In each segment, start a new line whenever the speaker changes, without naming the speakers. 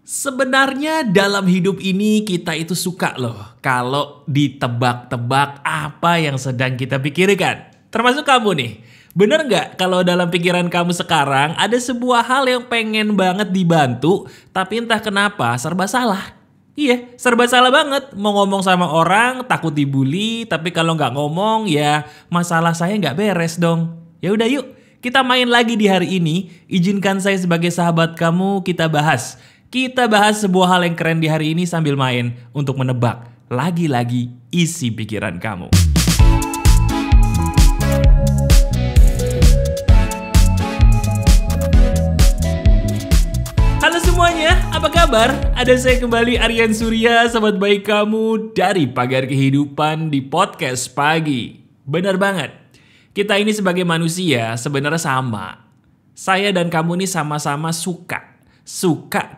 Sebenarnya dalam hidup ini kita itu suka loh kalau ditebak-tebak apa yang sedang kita pikirkan. Termasuk kamu nih. Bener nggak kalau dalam pikiran kamu sekarang ada sebuah hal yang pengen banget dibantu, tapi entah kenapa serba salah. Iya, serba salah banget. Mau ngomong sama orang takut dibully, tapi kalau nggak ngomong ya masalah saya nggak beres dong. Ya udah yuk, kita main lagi di hari ini. Izinkan saya sebagai sahabat kamu kita bahas. Kita bahas sebuah hal yang keren di hari ini sambil main untuk menebak lagi-lagi isi pikiran kamu. Halo semuanya, apa kabar? Ada saya kembali Aryan Surya, sahabat baik kamu dari Pagar Kehidupan di Podcast Pagi. Benar banget, kita ini sebagai manusia sebenarnya sama. Saya dan kamu ini sama-sama suka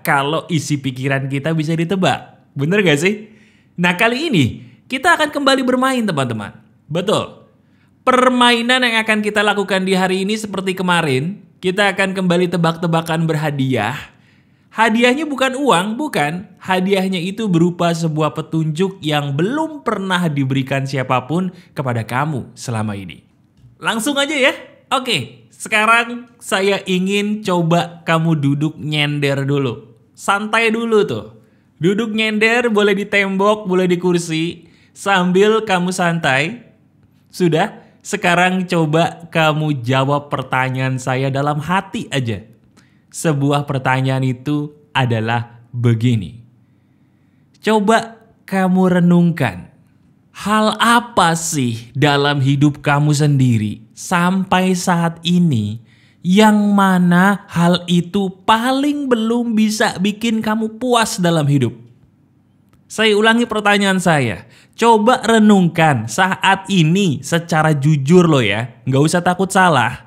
kalau isi pikiran kita bisa ditebak. Bener gak sih? Nah kali ini kita akan kembali bermain teman-teman. Betul. Permainan yang akan kita lakukan di hari ini seperti kemarin. Kita akan kembali tebak-tebakan berhadiah. Hadiahnya bukan uang, bukan. Hadiahnya itu berupa sebuah petunjuk yang belum pernah diberikan siapapun kepada kamu selama ini. Langsung aja ya. Oke, sekarang saya ingin coba kamu duduk nyender dulu. Santai dulu tuh. Duduk nyender, boleh di tembok, boleh di kursi. Sambil kamu santai. Sudah? Sekarang coba kamu jawab pertanyaan saya dalam hati aja. Sebuah pertanyaan itu adalah begini. Coba kamu renungkan. Hal apa sih dalam hidup kamu sendiri sampai saat ini yang mana hal itu paling belum bisa bikin kamu puas dalam hidup? Saya ulangi pertanyaan saya. Coba renungkan saat ini secara jujur loh ya. Nggak usah takut salah.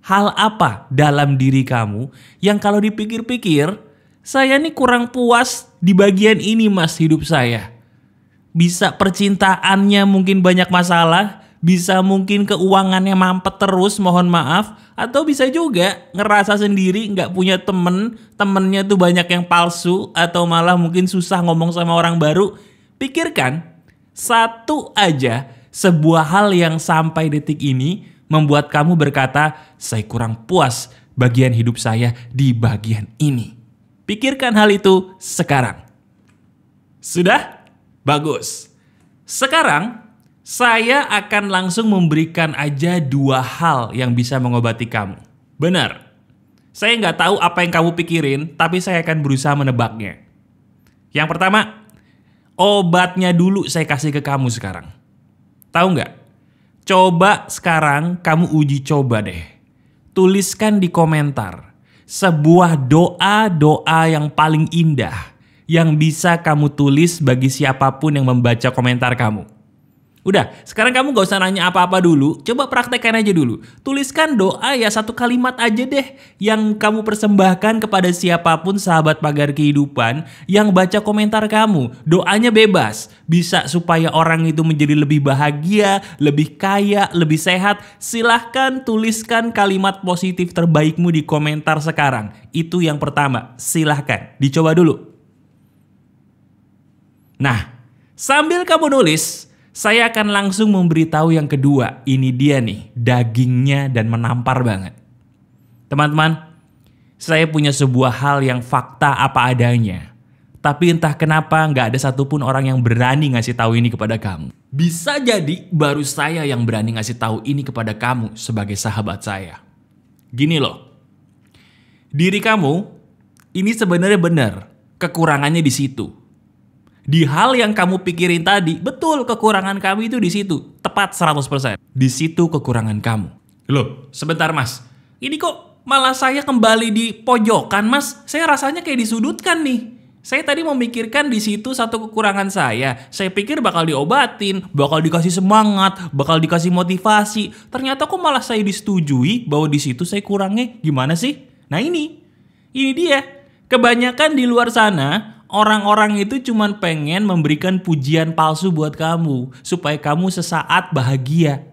Hal apa dalam diri kamu yang kalau dipikir-pikir, saya nih kurang puas di bagian ini mas hidup saya. Bisa percintaannya mungkin banyak masalah, bisa mungkin keuangannya mampet terus mohon maaf, atau bisa juga ngerasa sendiri gak punya temennya tuh banyak yang palsu, atau malah mungkin susah ngomong sama orang baru. Pikirkan, satu aja sebuah hal yang sampai detik ini membuat kamu berkata, saya kurang puas bagian hidup saya di bagian ini. Pikirkan hal itu sekarang. Sudah? Bagus. Sekarang saya akan langsung memberikan aja dua hal yang bisa mengobati kamu. Benar. Saya nggak tahu apa yang kamu pikirin, tapi saya akan berusaha menebaknya. Yang pertama, obatnya dulu saya kasih ke kamu sekarang. Tahu nggak? Coba sekarang kamu uji coba deh. Tuliskan di komentar sebuah doa yang paling indah yang bisa kamu tulis bagi siapapun yang membaca komentar kamu. Udah, sekarang kamu gak usah nanya apa-apa dulu. Coba praktekkan aja dulu. Tuliskan doa ya satu kalimat aja deh yang kamu persembahkan kepada siapapun sahabat Pagar Kehidupan yang baca komentar kamu. Doanya bebas. Bisa supaya orang itu menjadi lebih bahagia, lebih kaya, lebih sehat. Silahkan tuliskan kalimat positif terbaikmu di komentar sekarang. Itu yang pertama. Silahkan. Dicoba dulu. Nah, sambil kamu nulis, saya akan langsung memberitahu yang kedua. Ini dia nih, dagingnya dan menampar banget. Teman-teman, saya punya sebuah hal yang fakta apa adanya. Tapi entah kenapa nggak ada satupun orang yang berani ngasih tahu ini kepada kamu. Bisa jadi baru saya yang berani ngasih tahu ini kepada kamu sebagai sahabat saya. Gini loh, diri kamu ini sebenarnya benar, kekurangannya di situ. Di hal yang kamu pikirin tadi, betul kekurangan kamu itu di situ. Tepat 100%. Di situ kekurangan kamu. Loh, sebentar mas. Ini kok malah saya kembali di pojokan mas? Saya rasanya kayak disudutkan nih. Saya tadi memikirkan di situ satu kekurangan saya. Saya pikir bakal diobatin, bakal dikasih semangat, bakal dikasih motivasi. Ternyata kok malah saya disetujui bahwa di situ saya kurangnya gimana sih? Nah ini dia. Kebanyakan di luar sana, orang-orang itu cuma pengen memberikan pujian palsu buat kamu supaya kamu sesaat bahagia.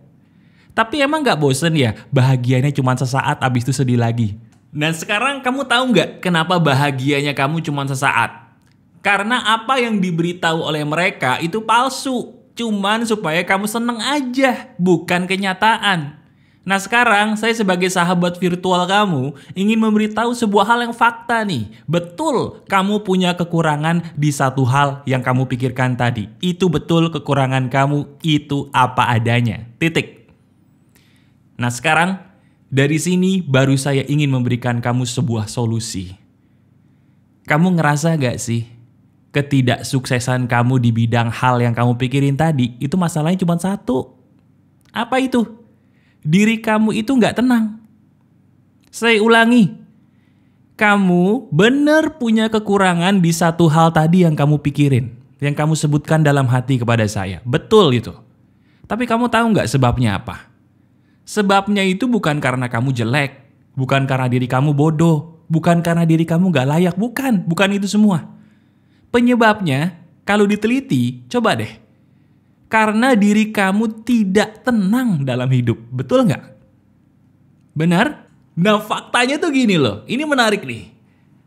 Tapi emang gak bosen ya bahagianya cuma sesaat abis itu sedih lagi? Nah sekarang kamu tahu nggak kenapa bahagianya kamu cuma sesaat? Karena apa yang diberitahu oleh mereka itu palsu. Cuman supaya kamu seneng aja, bukan kenyataan. Nah sekarang saya sebagai sahabat virtual kamu ingin memberitahu sebuah hal yang fakta nih. Betul kamu punya kekurangan di satu hal yang kamu pikirkan tadi. Itu betul kekurangan kamu, itu apa adanya. Titik. Nah sekarang dari sini baru saya ingin memberikan kamu sebuah solusi. Kamu ngerasa gak sih ketidaksuksesan kamu di bidang hal yang kamu pikirin tadi itu masalahnya cuma satu? Apa itu? Diri kamu itu gak tenang. Saya ulangi. Kamu benar punya kekurangan di satu hal tadi yang kamu pikirin. Yang kamu sebutkan dalam hati kepada saya. Betul itu. Tapi kamu tahu gak sebabnya apa? Sebabnya itu bukan karena kamu jelek. Bukan karena diri kamu bodoh. Bukan karena diri kamu gak layak. Bukan itu semua. Penyebabnya, kalau diteliti, coba deh. Karena diri kamu tidak tenang dalam hidup. Betul nggak? Benar? Nah faktanya tuh gini loh. Ini menarik nih.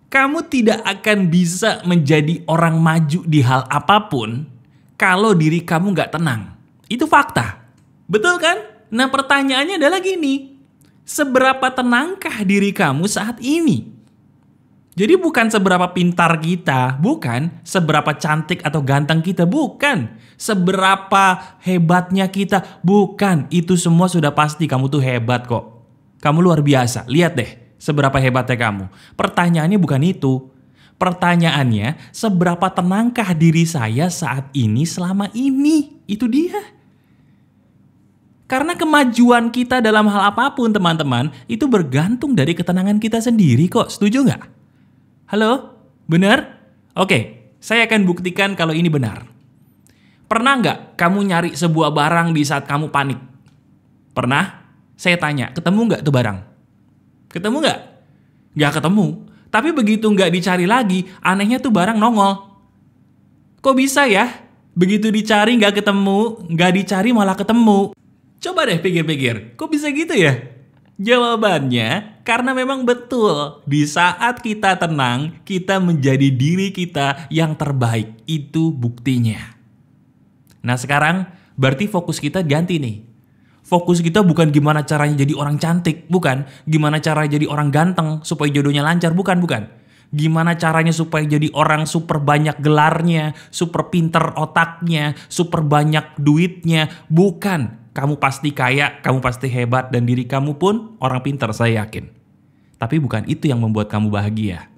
Kamu tidak akan bisa menjadi orang maju di hal apapun kalau diri kamu nggak tenang. Itu fakta. Betul kan? Nah pertanyaannya adalah gini. Seberapa tenangkah diri kamu saat ini? Jadi bukan seberapa pintar kita, bukan seberapa cantik atau ganteng kita, bukan seberapa hebatnya kita, bukan. Itu semua sudah pasti kamu tuh hebat kok. Kamu luar biasa, lihat deh seberapa hebatnya kamu. Pertanyaannya bukan itu. Pertanyaannya seberapa tenangkah diri saya saat ini selama ini, itu dia. Karena kemajuan kita dalam hal apapun teman-teman, itu bergantung dari ketenangan kita sendiri kok, setuju nggak? Halo? Benar? Oke, saya akan buktikan kalau ini benar. Pernah nggak kamu nyari sebuah barang di saat kamu panik? Pernah? Saya tanya, ketemu nggak tuh barang? Ketemu nggak? Nggak ketemu. Tapi begitu nggak dicari lagi, anehnya tuh barang nongol. Kok bisa ya? Begitu dicari nggak ketemu, nggak dicari malah ketemu. Coba deh pikir-pikir, kok bisa gitu ya? Jawabannya, karena memang betul, di saat kita tenang, kita menjadi diri kita yang terbaik. Itu buktinya. Nah sekarang, berarti fokus kita ganti nih. Fokus kita bukan gimana caranya jadi orang cantik, bukan. Gimana caranya jadi orang ganteng, supaya jodohnya lancar, bukan. Gimana caranya supaya jadi orang super banyak gelarnya, super pinter otaknya, super banyak duitnya, bukan. Kamu pasti kaya, kamu pasti hebat, dan diri kamu pun orang pintar, saya yakin. Tapi bukan itu yang membuat kamu bahagia.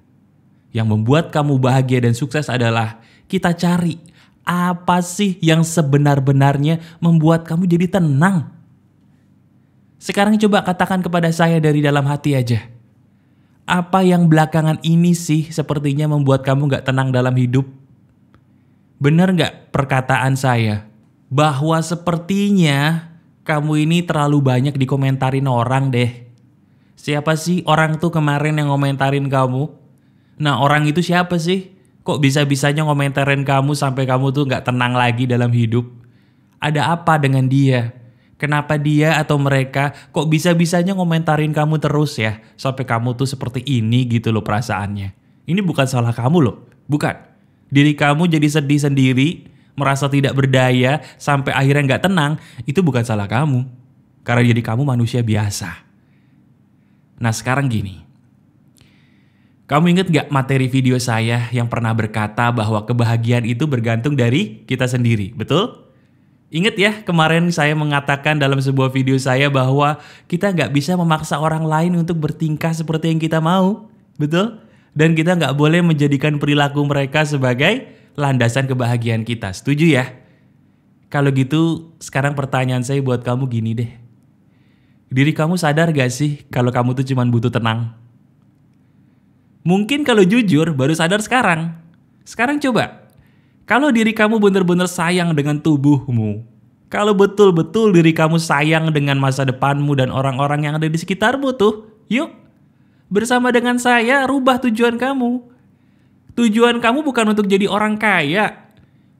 Yang membuat kamu bahagia dan sukses adalah kita cari apa sih yang sebenar-benarnya membuat kamu jadi tenang. Sekarang coba katakan kepada saya dari dalam hati aja. Apa yang belakangan ini sih sepertinya membuat kamu gak tenang dalam hidup? Benar gak perkataan saya? Bahwa sepertinya kamu ini terlalu banyak dikomentarin orang deh. Siapa sih orang tuh kemarin yang ngomentarin kamu? Nah orang itu siapa sih? Kok bisa-bisanya ngomentarin kamu sampai kamu tuh gak tenang lagi dalam hidup? Ada apa dengan dia? Kenapa dia atau mereka kok bisa-bisanya ngomentarin kamu terus ya? Sampai kamu tuh seperti ini gitu loh perasaannya. Ini bukan salah kamu loh, bukan. Diri kamu jadi sedih sendiri, merasa tidak berdaya, sampai akhirnya gak tenang, itu bukan salah kamu. Karena diri kamu manusia biasa. Nah sekarang gini. Kamu ingat gak materi video saya yang pernah berkata bahwa kebahagiaan itu bergantung dari kita sendiri, betul? Ingat ya kemarin saya mengatakan dalam sebuah video saya bahwa kita gak bisa memaksa orang lain untuk bertingkah seperti yang kita mau, betul? Dan kita gak boleh menjadikan perilaku mereka sebagai landasan kebahagiaan kita. Setuju ya? Kalau gitu sekarang pertanyaan saya buat kamu gini deh. Diri kamu sadar gak sih kalau kamu tuh cuma butuh tenang? Mungkin kalau jujur baru sadar sekarang. Sekarang coba. Kalau diri kamu benar-benar sayang dengan tubuhmu. Kalau betul-betul diri kamu sayang dengan masa depanmu dan orang-orang yang ada di sekitarmu tuh. Yuk. Bersama dengan saya rubah tujuan kamu. Tujuan kamu bukan untuk jadi orang kaya.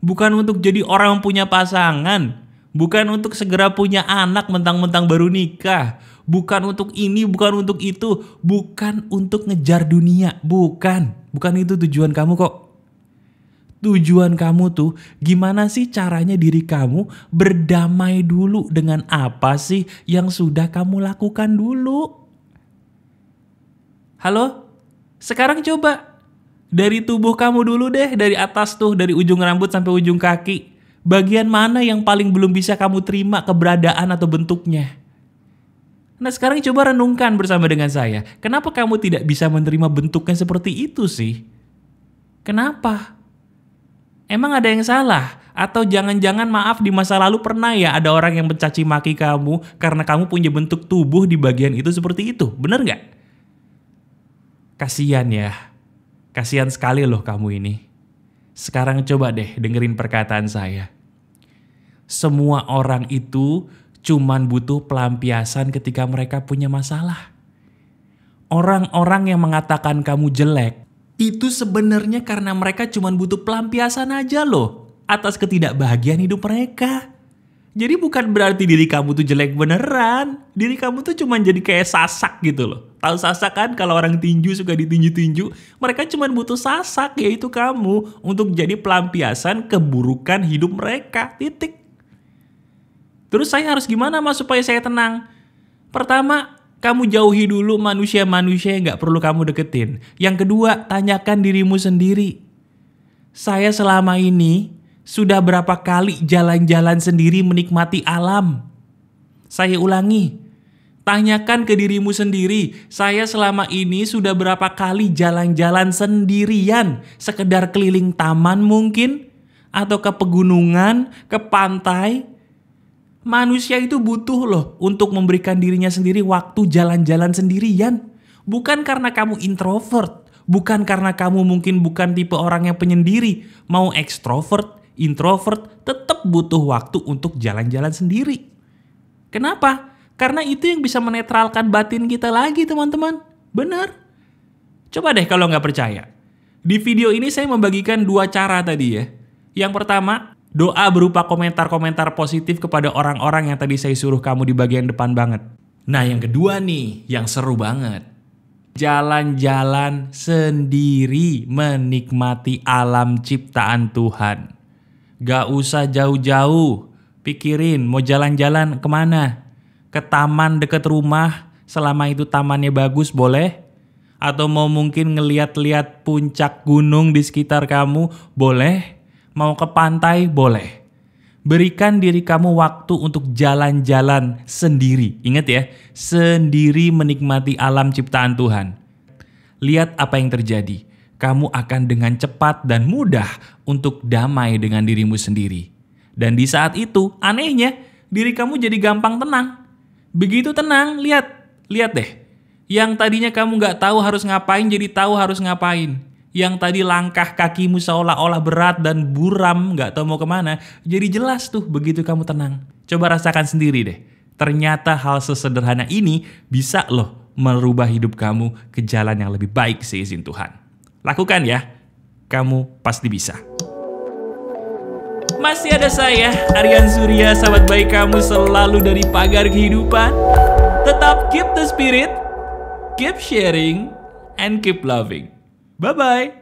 Bukan untuk jadi orang yang punya pasangan. Bukan untuk segera punya anak mentang-mentang baru nikah. Bukan untuk ini, bukan untuk itu. Bukan untuk ngejar dunia. Bukan itu tujuan kamu kok. Tujuan kamu tuh gimana sih caranya diri kamu berdamai dulu dengan apa sih yang sudah kamu lakukan dulu. Halo? Sekarang coba dari tubuh kamu dulu deh, dari atas tuh, dari ujung rambut sampai ujung kaki. Bagian mana yang paling belum bisa kamu terima keberadaan atau bentuknya? Nah sekarang coba renungkan bersama dengan saya. Kenapa kamu tidak bisa menerima bentuknya seperti itu sih? Kenapa? Emang ada yang salah? Atau jangan-jangan maaf di masa lalu pernah ya ada orang yang mencaci maki kamu karena kamu punya bentuk tubuh di bagian itu seperti itu? Bener nggak? Kasian ya. Kasian sekali loh kamu ini. Sekarang coba deh dengerin perkataan saya. Semua orang itu cuman butuh pelampiasan ketika mereka punya masalah. Orang-orang yang mengatakan kamu jelek, itu sebenarnya karena mereka cuma butuh pelampiasan aja loh atas ketidakbahagiaan hidup mereka. Jadi bukan berarti diri kamu tuh jelek beneran. Diri kamu tuh cuma jadi kayak sasak gitu loh. Tahu sasak kan kalau orang tinju suka ditinju-tinju? Mereka cuma butuh sasak, yaitu kamu, untuk jadi pelampiasan keburukan hidup mereka. Titik. Terus saya harus gimana mas supaya saya tenang? Pertama, kamu jauhi dulu manusia-manusia yang gak perlu kamu deketin. Yang kedua, tanyakan dirimu sendiri. Saya selama ini sudah berapa kali jalan-jalan sendiri menikmati alam? Saya ulangi. Tanyakan ke dirimu sendiri. Saya selama ini sudah berapa kali jalan-jalan sendirian? Sekedar keliling taman mungkin? Atau ke pegunungan, ke pantai? Manusia itu butuh loh untuk memberikan dirinya sendiri waktu jalan-jalan sendirian. Bukan karena kamu introvert. Bukan karena kamu mungkin bukan tipe orang yang penyendiri. Mau ekstrovert, introvert, tetap butuh waktu untuk jalan-jalan sendiri. Kenapa? Karena itu yang bisa menetralkan batin kita lagi teman-teman. Benar. Coba deh kalau nggak percaya. Di video ini saya membagikan 2 cara tadi ya. Yang pertama, doa berupa komentar-komentar positif kepada orang-orang yang tadi saya suruh kamu di bagian depan banget. Nah yang kedua nih, yang seru banget. Jalan-jalan sendiri menikmati alam ciptaan Tuhan. Gak usah jauh-jauh, pikirin mau jalan-jalan kemana. Ke taman deket rumah, selama itu tamannya bagus boleh. Atau mau mungkin ngeliat-liat puncak gunung di sekitar kamu, boleh. Mau ke pantai, boleh. Berikan diri kamu waktu untuk jalan-jalan sendiri. Ingat ya, sendiri menikmati alam ciptaan Tuhan. Lihat apa yang terjadi. Kamu akan dengan cepat dan mudah untuk damai dengan dirimu sendiri. Dan di saat itu, anehnya, diri kamu jadi gampang tenang. Begitu tenang, lihat deh. Yang tadinya kamu gak tahu harus ngapain, jadi tahu harus ngapain. Yang tadi langkah kakimu seolah-olah berat dan buram gak tahu mau kemana, jadi jelas tuh begitu kamu tenang. Coba rasakan sendiri deh. Ternyata hal sesederhana ini bisa loh merubah hidup kamu ke jalan yang lebih baik seizin Tuhan. Lakukan ya, kamu pasti bisa. Masih ada saya, Aryan Surya, sahabat baik kamu selalu dari Pagar Kehidupan. Tetap keep the spirit, keep sharing, and keep loving. Bye-bye.